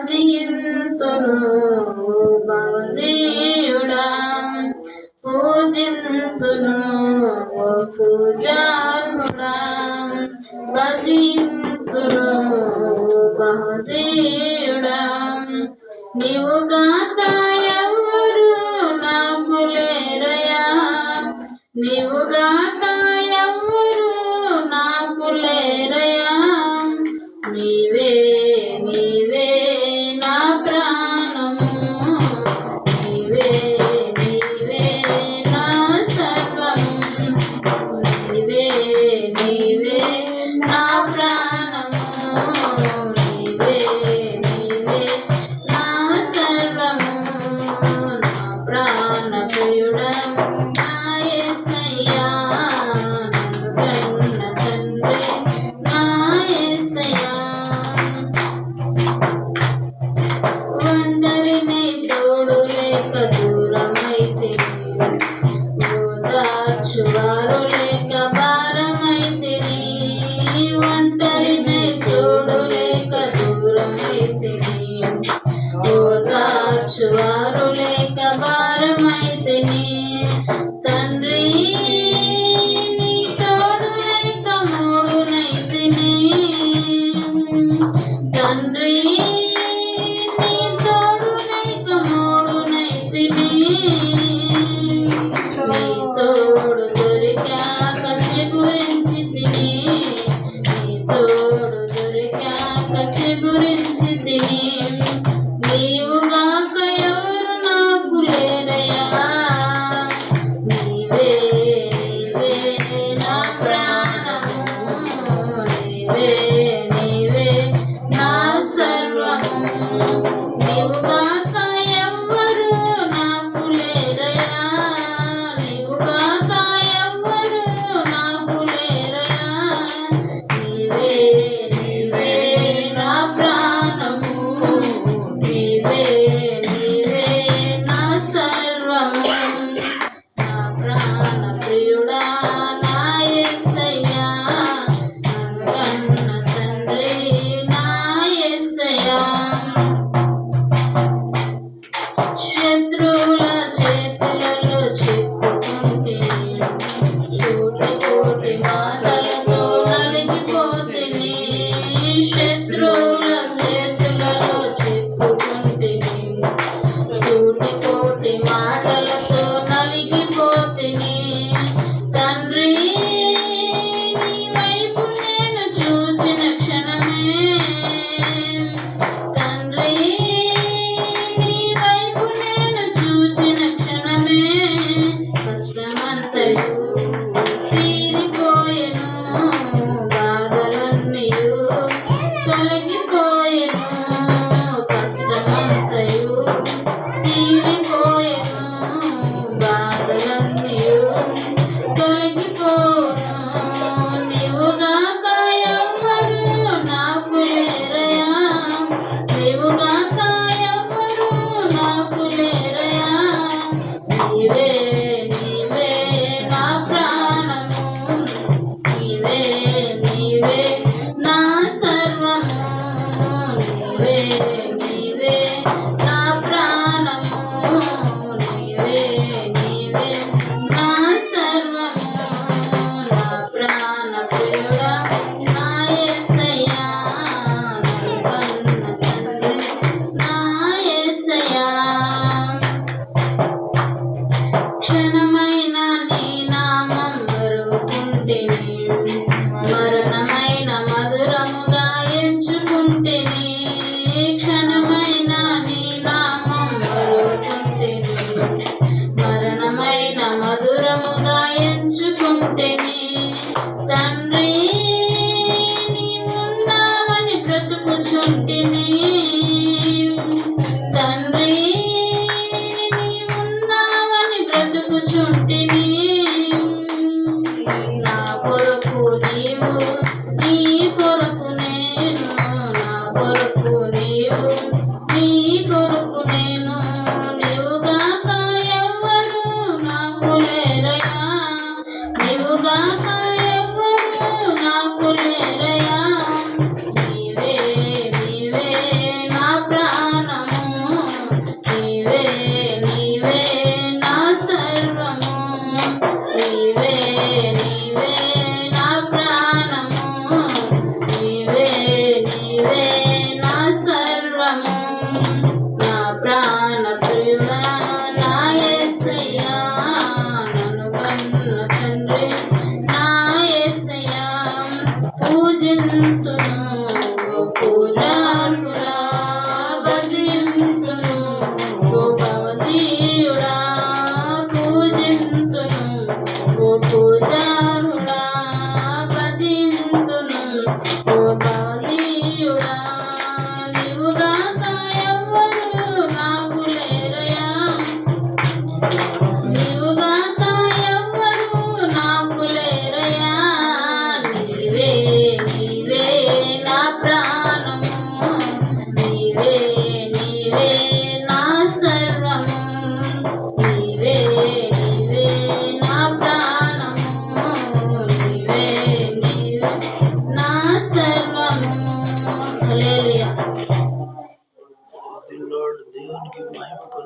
భజింతును భవదేయుడా పూజింతును పూజారుడా భజింతును భవదేయుడా నీవుగాక ఎవరు నాకు లేరయా నీవుగాక ఎవరు నాకు లేరయా నీవే నీవే నా ప్రాణము నీవే నీవే నా సర్వము నీవే నీవే నా ప్రాణము నీవే నీవే నా సర్వము నా ప్రాణ ప్రియుడా నా యేసయ్యా నన్ను కన్న తండ్రి నా యేసయ్యా ఒంటరినై తోడు లేక దూరమైతే ఓదార్చువారు లేక భారమైతే ఒంటరినై తోడు లేక దూరమైతే ఓదార్చువారు లేక భారమైతే తండ్రి నీ తోడు లేక మూడునైతిని తండ్రి నీ తోడు లేక మూడునైతిని నీ తోడు దొరికాక చిగురించి తిని నీ తోడు దొరికాక చిగురించి తిని నీవుగాక ఎవరు నాకు లేరయా నీవే నీవే నా ప్రాణము నీవే నీవే నా సర్వము నీవుగాక ఎవ్వరు నాకు లేరయా నీవుగాక ఎవ్వరు నాకు లేరయా నీవే నీవే నా ప్రాణము నీవే నీవే నా సర్వము నా ప్రాణ ప్రియుడా నా యేసయ్యా నన్ను కన్న తండ్రి నా యేసయ్యా శత్రువుల చేతులలో చిక్కుకుంటే సూటిపోటి మాటలతో నలిగిపోతిని శత్రువుల చేతులలో చిక్కుకుంటే సూటిపోటి మాటలతో నలిగిపోతిని తండ్రి నీ వైపు నేను చూసిన క్షణమే తండ్రి నీ వైపు నేను చూచిన క్షణమే కష్టమంతయు తీరిపోయెను బాధలన్నీయు తొలగి